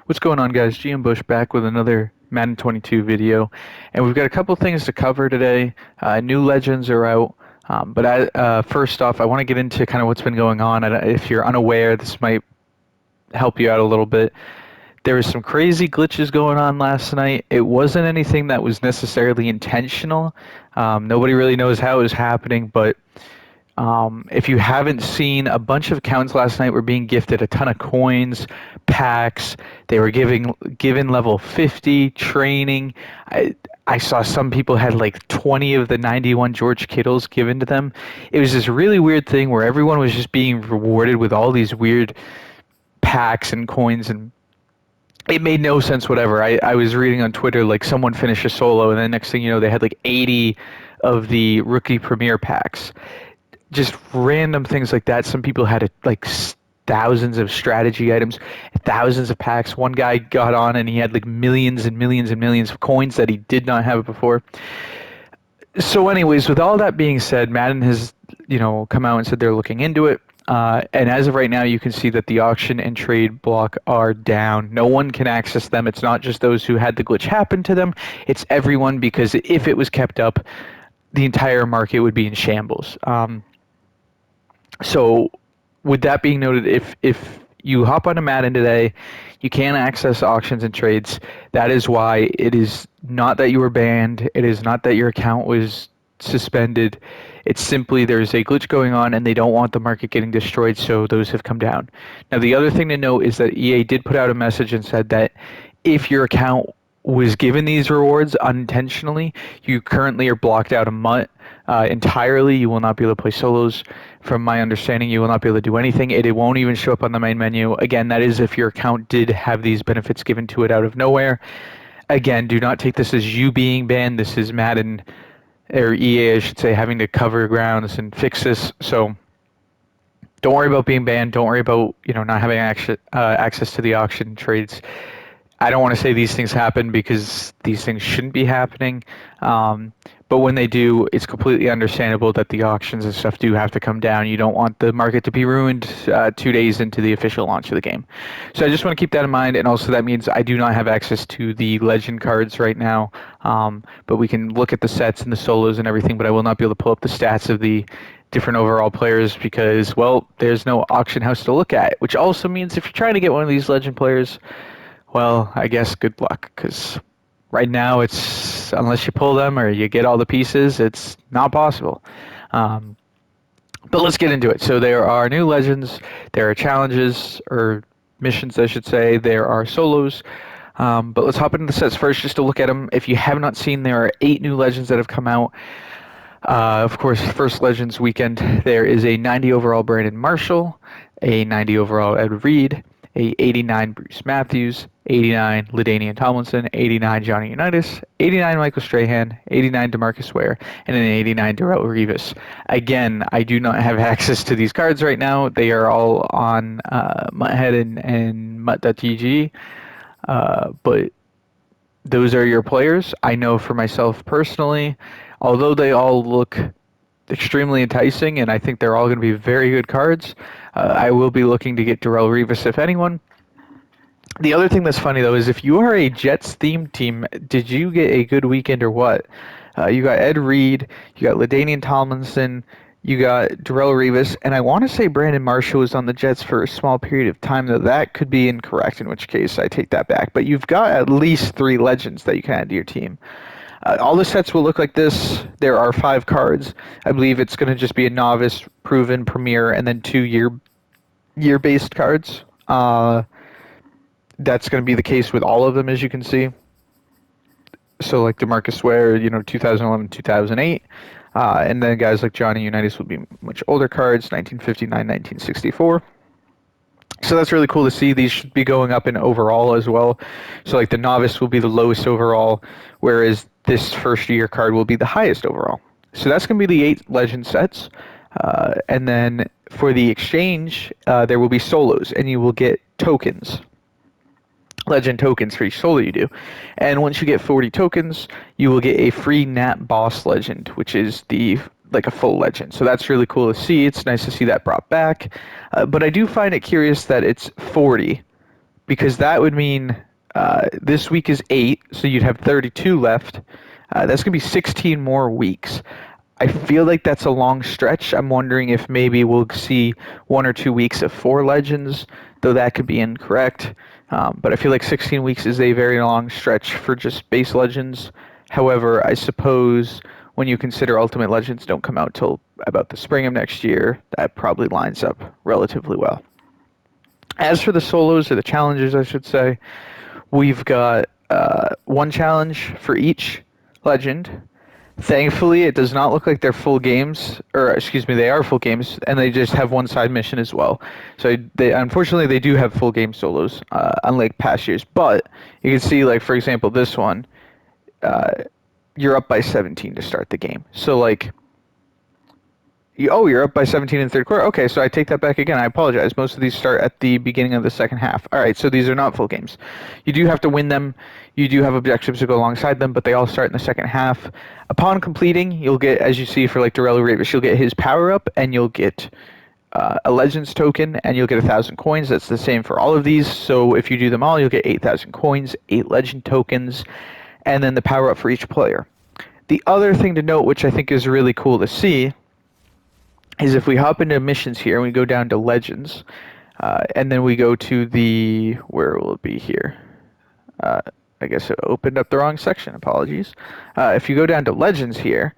What's going on, guys? GM Bush back with another Madden 22 video, and we've got a couple things to cover today. New legends are out, first off, I want to get into kind of what's been going on. And if you're unaware, this might help you out a little bit. There was some crazy glitches going on last night. It wasn't anything that was necessarily intentional. Nobody really knows how it was happening, but if you haven't seen, a bunch of accounts last night were being gifted a ton of coins, packs. They were given level 50 training. I saw some people had like 20 of the 91 George Kittles given to them. It was this really weird thing where everyone was just being rewarded with all these weird packs and coins, and it made no sense whatever. I was reading on Twitter like someone finished a solo, and then next thing you know, they had like 80 of the rookie premier packs, just random things like that. Some people had thousands of strategy items, thousands of packs. One guy got on and he had like millions and millions and millions of coins that he did not have before. So, anyways, with all that being said, Madden has come out and said they're looking into it. And as of right now, you can see that the auction and trade block are down. No one can access them. It's not just those who had the glitch happen to them. It's everyone, because if it was kept up, the entire market would be in shambles. So, with that being noted, if you hop onto Madden today, you can access auctions and trades. That is why it is not that you were banned. It is not that your account was suspended. It's simply there's a glitch going on and they don't want the market getting destroyed, so those have come down. Now, the other thing to note is that EA did put out a message and said that if your account was given these rewards unintentionally, you currently are blocked out of MUT entirely. You will not be able to play solos. From my understanding, you will not be able to do anything. It won't even show up on the main menu. Again, that is if your account did have these benefits given to it out of nowhere. Again, do not take this as you being banned. This is Madden, or EA, I should say, having to cover grounds and fix this. So don't worry about being banned. Don't worry about not having access to the auction trades. I don't want to say these things happen because these things shouldn't be happening. But when they do, it's completely understandable that the auctions and stuff do have to come down. You don't want the market to be ruined 2 days into the official launch of the game. So I just want to keep that in mind. And also that means I do not have access to the legend cards right now. But we can look at the sets and the solos and everything, but I will not be able to pull up the stats of the different overall players because, well, there's no auction house to look at, which also means if you're trying to get one of these legend players, well, I guess good luck, because right now it's, unless you pull them or you get all the pieces, it's not possible. But let's get into it. So there are new legends, there are challenges, or missions, I should say, there are solos. But let's hop into the sets first just to look at them. If you have not seen, there are 8 new legends that have come out. Of course, first Legends weekend, there is a 90 overall Brandon Marshall, a 90 overall Ed Reed, a 89 Bruce Matthews, 89 LaDainian Tomlinson, 89 Johnny Unitas, 89 Michael Strahan, 89 DeMarcus Ware, and an 89 Darrell Revis. Again, I do not have access to these cards right now. They are all on Mutthead and Mutt.tg, but those are your players. I know for myself personally, although they all look extremely enticing, and I think they're all going to be very good cards, I will be looking to get Darrell Revis, if anyone. The other thing that's funny, though, is if you are a Jets-themed team, did you get a good weekend or what? You got Ed Reed, you got LaDainian Tomlinson, you got Darrell Revis, and I want to say Brandon Marshall was on the Jets for a small period of time, though that could be incorrect, in which case I take that back. But you've got at least 3 legends that you can add to your team. All the sets will look like this. There are 5 cards. I believe it's going to just be a novice, proven, premier, and then 2 year-based cards. That's going to be the case with all of them, as you can see. So like DeMarcus Ware, 2011, 2008. And then guys like Johnny Unitas will be much older cards, 1959, 1964. So that's really cool to see. These should be going up in overall as well. So like the novice will be the lowest overall, whereas this first year card will be the highest overall. So that's going to be the 8 legend sets. And then for the exchange, there will be solos, and you will get tokens. Legend tokens for each solo you do. And once you get 40 tokens, you will get a free Nat Boss legend, which is like a full legend. So that's really cool to see. It's nice to see that brought back. But I do find it curious that it's 40, because that would mean this week is 8, so you'd have 32 left. That's going to be 16 more weeks. I feel like that's a long stretch. I'm wondering if maybe we'll see 1 or 2 weeks of 4 legends, though that could be incorrect. But I feel like 16 weeks is a very long stretch for just base legends. However, I suppose when you consider Ultimate Legends don't come out till about the spring of next year, that probably lines up relatively well. As for the solos, or the challenges, I should say, we've got one challenge for each legend. Thankfully, it does not look like they're full games, or excuse me, they are full games, and they just have one side mission as well. So they unfortunately they do have full game solos, unlike past years. But you can see, like for example, this one, you're up by 17 to start the game. So like you're up by 17 in the third quarter. Okay, so I take that back again. I apologize. Most of these start at the beginning of the second half. All right, so these are not full games. You do have to win them. You do have objectives to go alongside them, but they all start in the second half. Upon completing, you'll get, as you see for like Darrell Revis, you'll get his power up, and you'll get a Legends token, and you'll get 1,000 coins. That's the same for all of these. So if you do them all, you'll get 8,000 coins, 8 Legend tokens, and then the power up for each player. The other thing to note, which I think is really cool to see, is if we hop into missions here and we go down to Legends, and then we go to the, where will it be here? I guess it opened up the wrong section. Apologies. If you go down to Legends here,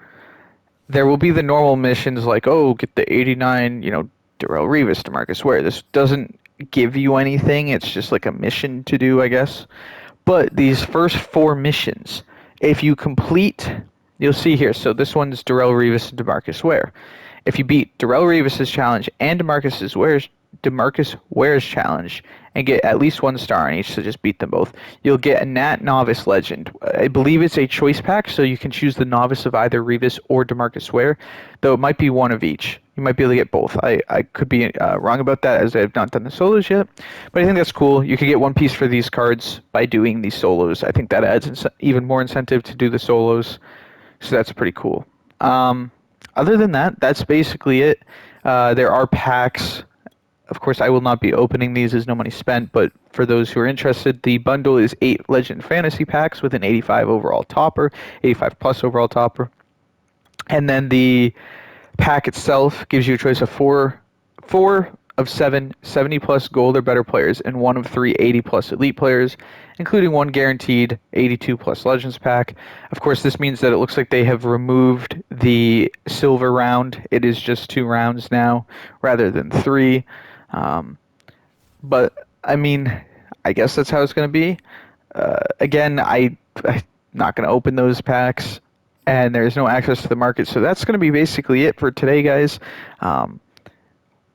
there will be the normal missions like, oh, get the 89, Darrell Revis, DeMarcus Ware. This doesn't give you anything. It's just like a mission to do, I guess. But these first 4 missions, if you complete, you'll see here. So this one's Darrell Revis and DeMarcus Ware. If you beat Darrell Revis' challenge and DeMarcus Ware's challenge and get at least 1 star on each, so just beat them both, you'll get a Nat Novice Legend. I believe it's a choice pack, so you can choose the Novice of either Revis or DeMarcus Ware, though it might be one of each. You might be able to get both. I could be wrong about that, as I have not done the solos yet, but I think that's cool. You can get 1 piece for these cards by doing these solos. I think that adds even more incentive to do the solos, so that's pretty cool. Other than that, that's basically it. There are packs. Of course, I will not be opening these as no money spent, but for those who are interested, the bundle is 8 Legend Fantasy packs with an 85 overall topper, 85 plus overall topper. And then the pack itself gives you a choice of 4 of 7 70 plus gold or better players and 1 of 3 80 plus elite players, including 1 guaranteed 82 plus legends pack. Of course, this means that it looks like they have removed the silver round. It is just 2 rounds now rather than 3. But I mean, I guess that's how it's going to be. Again, I'm not going to open those packs, and there's no access to the market, so that's going to be basically it for today, guys.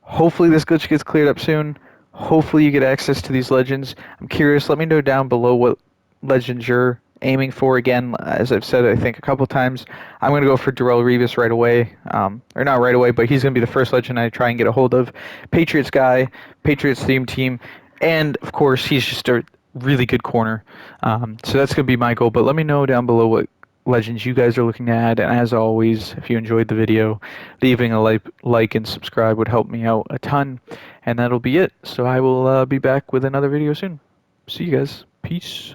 Hopefully this glitch gets cleared up soon. Hopefully you get access to these legends. I'm curious. Let me know down below what legends you're aiming for. Again, as I've said, I think a couple times, I'm going to go for Darrell Revis right away. Or not right away, but he's going to be the first legend I try and get a hold of. Patriots guy, Patriots theme team. And, of course, he's just a really good corner. So that's going to be my goal. But let me know down below what legends you guys are looking to add, and as always, if you enjoyed the video, leaving a like and subscribe would help me out a ton, and that'll be it. So I will be back with another video soon. See you guys. Peace.